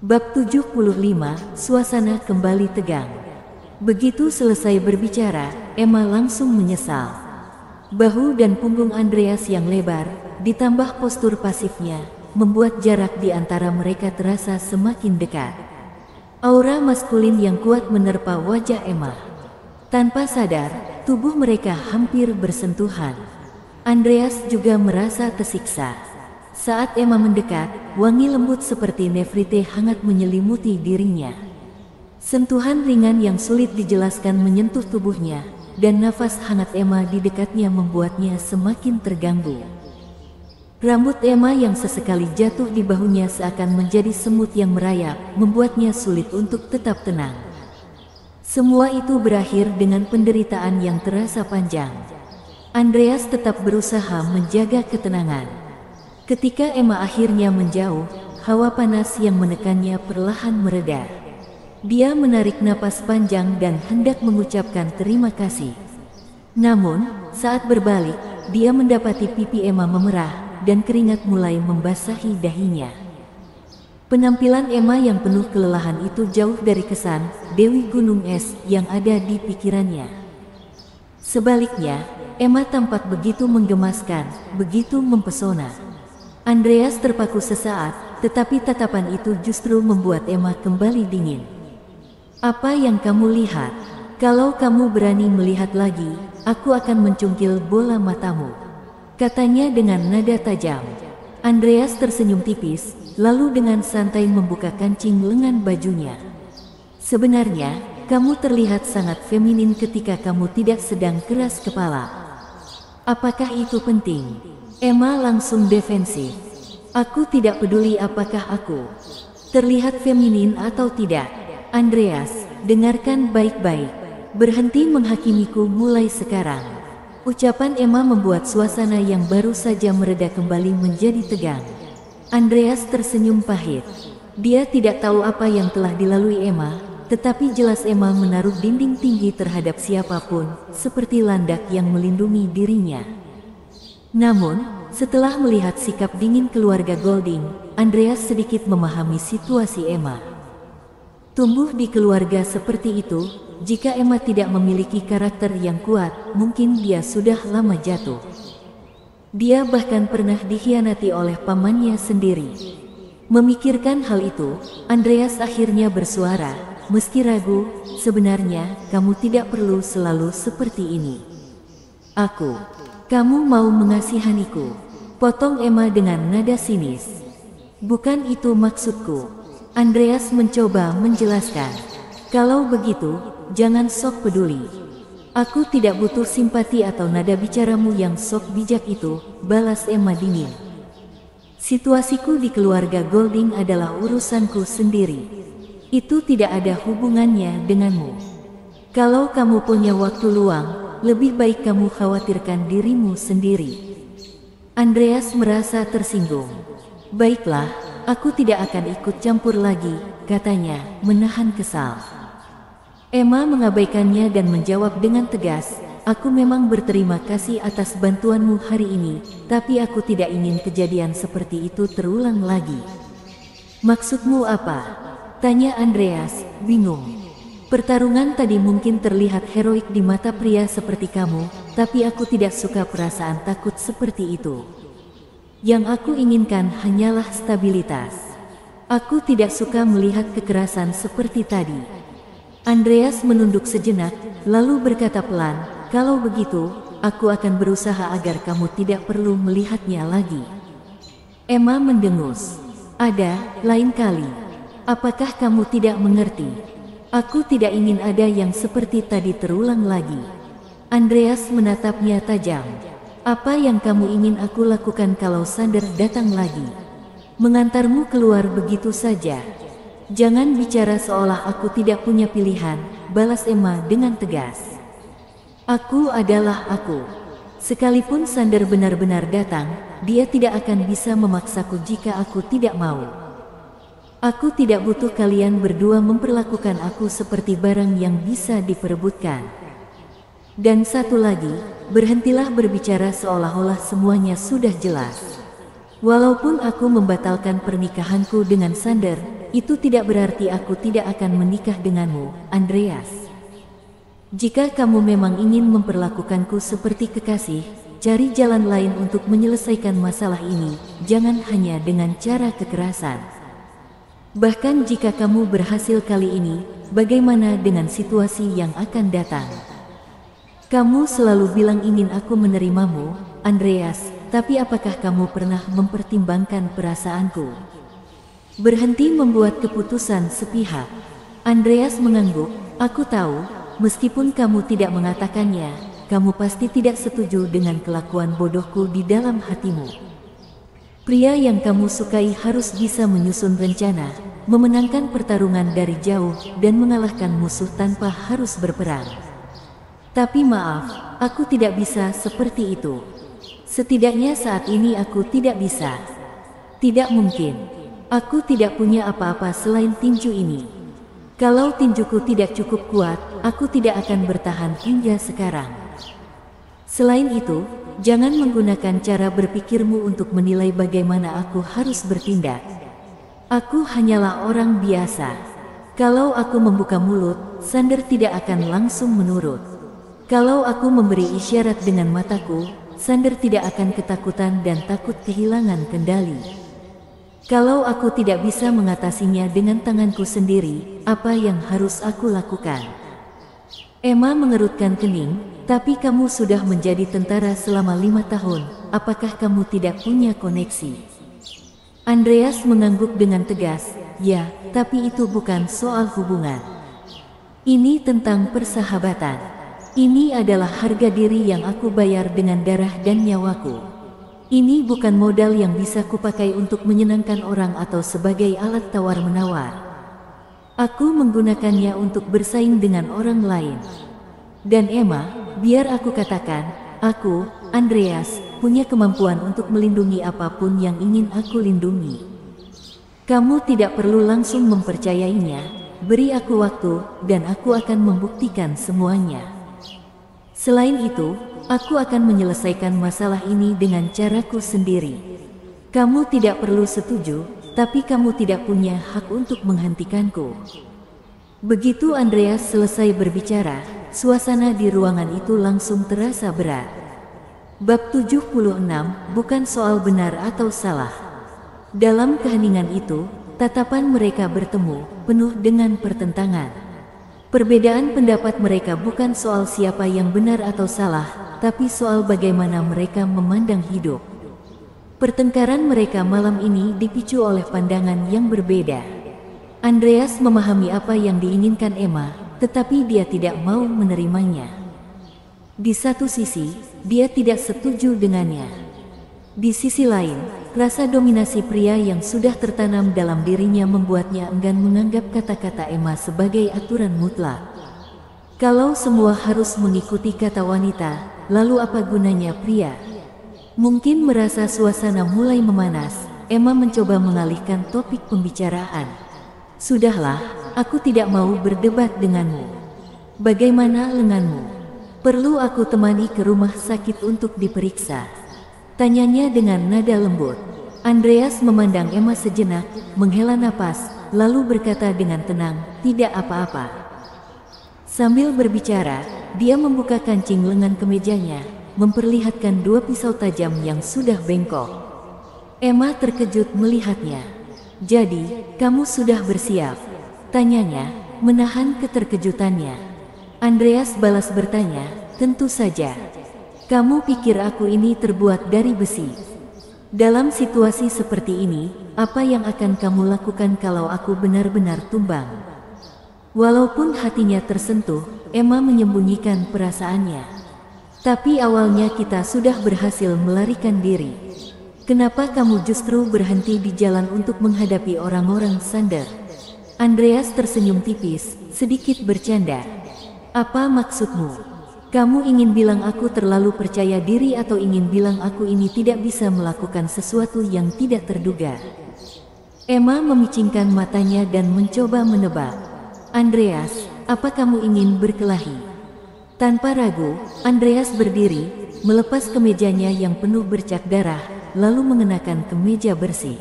Bab 75, suasana kembali tegang. Begitu selesai berbicara, Emma langsung menyesal. Bahu dan punggung Andreas yang lebar, ditambah postur pasifnya, membuat jarak di antara mereka terasa semakin dekat. Aura maskulin yang kuat menerpa wajah Emma. Tanpa sadar, tubuh mereka hampir bersentuhan. Andreas juga merasa tersiksa. Saat Emma mendekat, wangi lembut seperti nefrite hangat menyelimuti dirinya. Sentuhan ringan yang sulit dijelaskan menyentuh tubuhnya, dan nafas hangat Emma di dekatnya membuatnya semakin terganggu. Rambut Emma yang sesekali jatuh di bahunya seakan menjadi semut yang merayap, membuatnya sulit untuk tetap tenang. Semua itu berakhir dengan penderitaan yang terasa panjang. Andreas tetap berusaha menjaga ketenangan. Ketika Emma akhirnya menjauh, hawa panas yang menekannya perlahan mereda. Dia menarik napas panjang dan hendak mengucapkan terima kasih. Namun, saat berbalik, dia mendapati pipi Emma memerah dan keringat mulai membasahi dahinya. Penampilan Emma yang penuh kelelahan itu jauh dari kesan Dewi Gunung Es yang ada di pikirannya. Sebaliknya, Emma tampak begitu menggemaskan, begitu mempesona. Andreas terpaku sesaat, tetapi tatapan itu justru membuat Emma kembali dingin. Apa yang kamu lihat? Kalau kamu berani melihat lagi, aku akan mencungkil bola matamu, katanya dengan nada tajam. Andreas tersenyum tipis, lalu dengan santai membuka kancing lengan bajunya. Sebenarnya, kamu terlihat sangat feminin ketika kamu tidak sedang keras kepala. Apakah itu penting? Emma langsung defensif. Aku tidak peduli apakah aku terlihat feminin atau tidak. Andreas, dengarkan baik-baik. Berhenti menghakimiku mulai sekarang. Ucapan Emma membuat suasana yang baru saja mereda kembali menjadi tegang. Andreas tersenyum pahit. Dia tidak tahu apa yang telah dilalui Emma, tetapi jelas Emma menaruh dinding tinggi terhadap siapapun, seperti landak yang melindungi dirinya. Namun, setelah melihat sikap dingin keluarga Golding, Andreas sedikit memahami situasi Emma. Tumbuh di keluarga seperti itu, jika Emma tidak memiliki karakter yang kuat, mungkin dia sudah lama jatuh. Dia bahkan pernah dikhianati oleh pamannya sendiri. Memikirkan hal itu, Andreas akhirnya bersuara, meski ragu, sebenarnya kamu tidak perlu selalu seperti ini. Kamu mau mengasihaniku? Potong Emma dengan nada sinis. Bukan itu maksudku. Andreas mencoba menjelaskan. Kalau begitu, jangan sok peduli. Aku tidak butuh simpati atau nada bicaramu yang sok bijak itu, balas Emma dingin. Situasiku di keluarga Golding adalah urusanku sendiri. Itu tidak ada hubungannya denganmu. Kalau kamu punya waktu luang, lebih baik kamu khawatirkan dirimu sendiri. Andreas merasa tersinggung. Baiklah, aku tidak akan ikut campur lagi, katanya, menahan kesal. Emma mengabaikannya dan menjawab dengan tegas, aku memang berterima kasih atas bantuanmu hari ini, tapi aku tidak ingin kejadian seperti itu terulang lagi. Maksudmu apa? Tanya Andreas, bingung. Pertarungan tadi mungkin terlihat heroik di mata pria seperti kamu, tapi aku tidak suka perasaan takut seperti itu. Yang aku inginkan hanyalah stabilitas. Aku tidak suka melihat kekerasan seperti tadi. Andreas menunduk sejenak, lalu berkata pelan, kalau begitu, aku akan berusaha agar kamu tidak perlu melihatnya lagi. Emma mendengus. Ada, lain kali. Apakah kamu tidak mengerti? Aku tidak ingin ada yang seperti tadi terulang lagi. Andreas menatapnya tajam. Apa yang kamu ingin aku lakukan kalau Sander datang lagi? Mengantarmu keluar begitu saja. Jangan bicara seolah aku tidak punya pilihan, balas Emma dengan tegas. Aku adalah aku. Sekalipun Sander benar-benar datang, dia tidak akan bisa memaksaku jika aku tidak mau. Aku tidak butuh kalian berdua memperlakukan aku seperti barang yang bisa diperebutkan. Dan satu lagi, berhentilah berbicara seolah-olah semuanya sudah jelas. Walaupun aku membatalkan pernikahanku dengan Sander, itu tidak berarti aku tidak akan menikah denganmu, Andreas. Jika kamu memang ingin memperlakukanku seperti kekasih, cari jalan lain untuk menyelesaikan masalah ini, jangan hanya dengan cara kekerasan. Bahkan jika kamu berhasil kali ini, bagaimana dengan situasi yang akan datang? Kamu selalu bilang ingin aku menerimamu, Andreas, tapi apakah kamu pernah mempertimbangkan perasaanku? Berhenti membuat keputusan sepihak. Andreas mengangguk. Aku tahu, meskipun kamu tidak mengatakannya, kamu pasti tidak setuju dengan kelakuan bodohku di dalam hatimu. Pria yang kamu sukai harus bisa menyusun rencana, memenangkan pertarungan dari jauh, dan mengalahkan musuh tanpa harus berperang. Tapi maaf, aku tidak bisa seperti itu. Setidaknya saat ini aku tidak bisa. Tidak mungkin. Aku tidak punya apa-apa selain tinju ini. Kalau tinjuku tidak cukup kuat, aku tidak akan bertahan hingga sekarang. Selain itu, jangan menggunakan cara berpikirmu untuk menilai bagaimana aku harus bertindak. Aku hanyalah orang biasa. Kalau aku membuka mulut, Sander tidak akan langsung menurut. Kalau aku memberi isyarat dengan mataku, Sander tidak akan ketakutan dan takut kehilangan kendali. Kalau aku tidak bisa mengatasinya dengan tanganku sendiri, apa yang harus aku lakukan? Emma mengerutkan kening. Tapi kamu sudah menjadi tentara selama 5 tahun, apakah kamu tidak punya koneksi? Andreas mengangguk dengan tegas, ya, tapi itu bukan soal hubungan. Ini tentang persahabatan. Ini adalah harga diri yang aku bayar dengan darah dan nyawaku. Ini bukan modal yang bisa kupakai untuk menyenangkan orang atau sebagai alat tawar-menawar. Aku menggunakannya untuk bersaing dengan orang lain. Dan Emma, biar aku katakan, aku, Andreas, punya kemampuan untuk melindungi apapun yang ingin aku lindungi. Kamu tidak perlu langsung mempercayainya, beri aku waktu, dan aku akan membuktikan semuanya. Selain itu, aku akan menyelesaikan masalah ini dengan caraku sendiri. Kamu tidak perlu setuju, tapi kamu tidak punya hak untuk menghentikanku. Begitu Andreas selesai berbicara, suasana di ruangan itu langsung terasa berat. Bab 76, bukan soal benar atau salah. Dalam keheningan itu, tatapan mereka bertemu, penuh dengan pertentangan. Perbedaan pendapat mereka bukan soal siapa yang benar atau salah, tapi soal bagaimana mereka memandang hidup. Pertengkaran mereka malam ini dipicu oleh pandangan yang berbeda. Andreas memahami apa yang diinginkan Emma, tetapi dia tidak mau menerimanya. Di satu sisi, dia tidak setuju dengannya. Di sisi lain, rasa dominasi pria yang sudah tertanam dalam dirinya membuatnya enggan menganggap kata-kata Emma sebagai aturan mutlak. Kalau semua harus mengikuti kata wanita, lalu apa gunanya pria? Mungkin merasa suasana mulai memanas, Emma mencoba mengalihkan topik pembicaraan. Sudahlah, aku tidak mau berdebat denganmu. Bagaimana lenganmu? Perlu aku temani ke rumah sakit untuk diperiksa? Tanyanya dengan nada lembut. Andreas memandang Emma sejenak, menghela napas, lalu berkata dengan tenang, tidak apa-apa. Sambil berbicara, dia membuka kancing lengan kemejanya, memperlihatkan 2 pisau tajam yang sudah bengkok. Emma terkejut melihatnya. Jadi, kamu sudah bersiap? Tanyanya, menahan keterkejutannya. Andreas balas bertanya, tentu saja. Kamu pikir aku ini terbuat dari besi? Dalam situasi seperti ini, apa yang akan kamu lakukan kalau aku benar-benar tumbang? Walaupun hatinya tersentuh, Emma menyembunyikan perasaannya. Tapi awalnya kita sudah berhasil melarikan diri. Kenapa kamu justru berhenti di jalan untuk menghadapi orang-orang Sander? Andreas tersenyum tipis, sedikit bercanda. Apa maksudmu? Kamu ingin bilang aku terlalu percaya diri atau ingin bilang aku ini tidak bisa melakukan sesuatu yang tidak terduga? Emma memicingkan matanya dan mencoba menebak. Andreas, apa kamu ingin berkelahi? Tanpa ragu, Andreas berdiri, melepas kemejanya yang penuh bercak darah, lalu mengenakan kemeja bersih.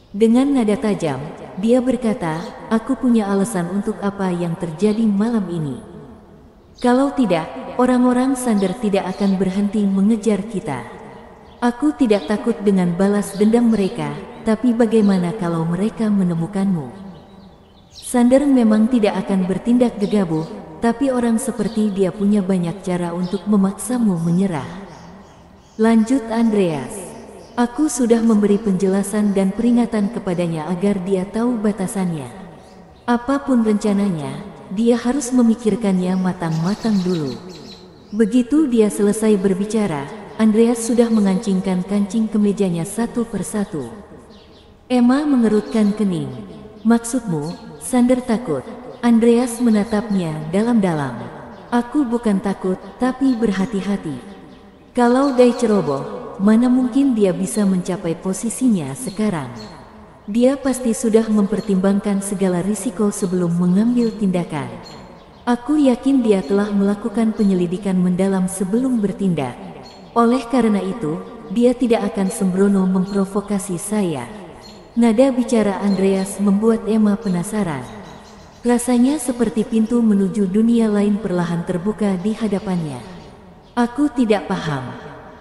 Dengan nada tajam, dia berkata, "Aku punya alasan untuk apa yang terjadi malam ini. Kalau tidak, orang-orang Sander tidak akan berhenti mengejar kita. Aku tidak takut dengan balas dendam mereka, tapi bagaimana kalau mereka menemukanmu?" Sander memang tidak akan bertindak gegabah, tapi orang seperti dia punya banyak cara untuk memaksamu menyerah. Lanjut Andreas. "Aku sudah memberi penjelasan dan peringatan kepadanya agar dia tahu batasannya. Apapun rencananya, dia harus memikirkannya matang-matang dulu." Begitu dia selesai berbicara, Andreas sudah mengancingkan kancing kemejanya satu persatu. Emma mengerutkan kening. "Maksudmu, Sander takut?" Andreas menatapnya dalam-dalam. "Aku bukan takut, tapi berhati-hati. Kalau Dai ceroboh, mana mungkin dia bisa mencapai posisinya sekarang. Dia pasti sudah mempertimbangkan segala risiko sebelum mengambil tindakan. Aku yakin dia telah melakukan penyelidikan mendalam sebelum bertindak. Oleh karena itu, dia tidak akan sembrono memprovokasi saya." Nada bicara Andreas membuat Emma penasaran. Rasanya seperti pintu menuju dunia lain perlahan terbuka di hadapannya. "Aku tidak paham.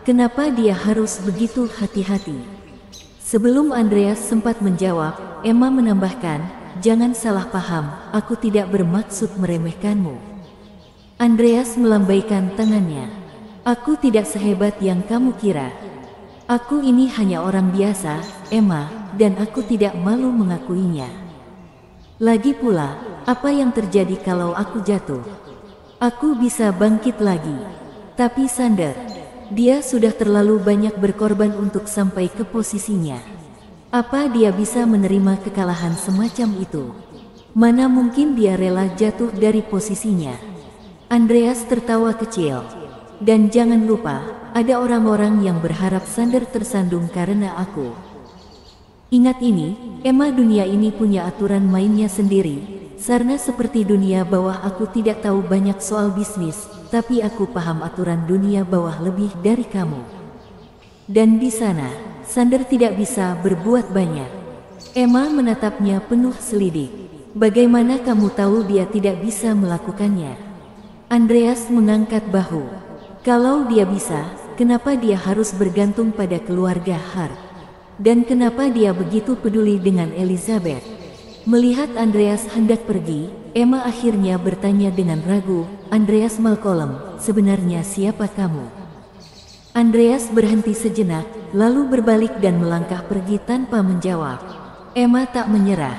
Kenapa dia harus begitu hati-hati?" Sebelum Andreas sempat menjawab, Emma menambahkan, "Jangan salah paham, aku tidak bermaksud meremehkanmu." Andreas melambaikan tangannya. "Aku tidak sehebat yang kamu kira. Aku ini hanya orang biasa, Emma, dan aku tidak malu mengakuinya. Lagi pula, apa yang terjadi kalau aku jatuh? Aku bisa bangkit lagi. Tapi Sander, dia sudah terlalu banyak berkorban untuk sampai ke posisinya. Apa dia bisa menerima kekalahan semacam itu? Mana mungkin dia rela jatuh dari posisinya?" Andreas tertawa kecil. "Dan jangan lupa, ada orang-orang yang berharap Sander tersandung karena aku. Ingat ini, Emma, dunia ini punya aturan mainnya sendiri. Sarna seperti dunia bawah, aku tidak tahu banyak soal bisnis, tapi aku paham aturan dunia bawah lebih dari kamu. Dan di sana, Sander tidak bisa berbuat banyak." Emma menatapnya penuh selidik. "Bagaimana kamu tahu dia tidak bisa melakukannya?" Andreas mengangkat bahu. "Kalau dia bisa, kenapa dia harus bergantung pada keluarga Hart? Dan kenapa dia begitu peduli dengan Elizabeth?" Melihat Andreas hendak pergi, Emma akhirnya bertanya dengan ragu, "Andreas Malcolm, sebenarnya siapa kamu?" Andreas berhenti sejenak, lalu berbalik dan melangkah pergi tanpa menjawab. Emma tak menyerah.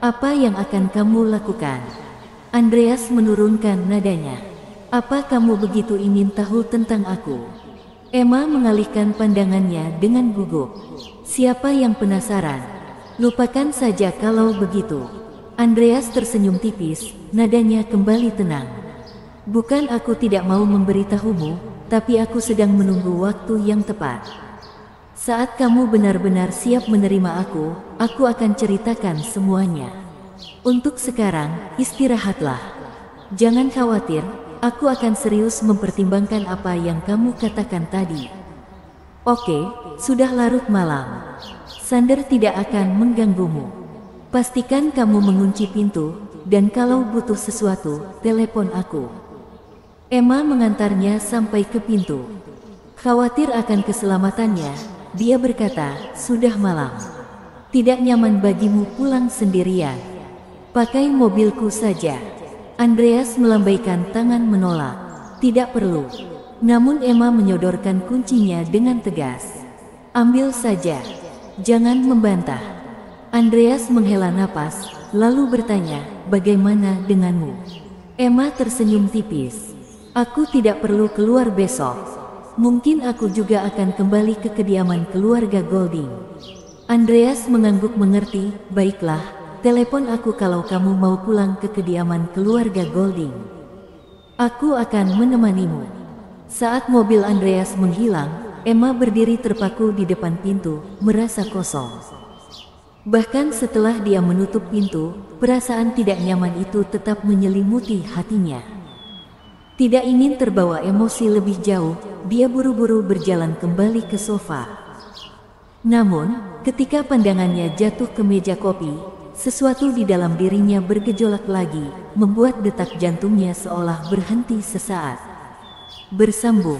"Apa yang akan kamu lakukan?" Andreas menurunkan nadanya. "Apa kamu begitu ingin tahu tentang aku?" Emma mengalihkan pandangannya dengan gugup. "Siapa yang penasaran? Lupakan saja kalau begitu." Andreas tersenyum tipis, nadanya kembali tenang. "Bukan aku tidak mau memberitahumu, tapi aku sedang menunggu waktu yang tepat. Saat kamu benar-benar siap menerima aku akan ceritakan semuanya. Untuk sekarang, istirahatlah. Jangan khawatir, aku akan serius mempertimbangkan apa yang kamu katakan tadi." "Oke, sudah larut malam. Sander tidak akan mengganggumu. Pastikan kamu mengunci pintu, dan kalau butuh sesuatu, telepon aku." Emma mengantarnya sampai ke pintu. Khawatir akan keselamatannya, dia berkata, "Sudah malam. Tidak nyaman bagimu pulang sendirian. Pakai mobilku saja." Andreas melambaikan tangan menolak. "Tidak perlu." Namun Emma menyodorkan kuncinya dengan tegas. "Ambil saja. Jangan membantah." Andreas menghela napas, lalu bertanya, "Bagaimana denganmu?" Emma tersenyum tipis. "Aku tidak perlu keluar besok. Mungkin aku juga akan kembali ke kediaman keluarga Golding." Andreas mengangguk mengerti. "Baiklah, telepon aku kalau kamu mau pulang ke kediaman keluarga Golding. Aku akan menemanimu." Saat mobil Andreas menghilang, Emma berdiri terpaku di depan pintu, merasa kosong. Bahkan setelah dia menutup pintu, perasaan tidak nyaman itu tetap menyelimuti hatinya. Tidak ingin terbawa emosi lebih jauh, dia buru-buru berjalan kembali ke sofa. Namun, ketika pandangannya jatuh ke meja kopi, sesuatu di dalam dirinya bergejolak lagi, membuat detak jantungnya seolah berhenti sesaat. Bersambung.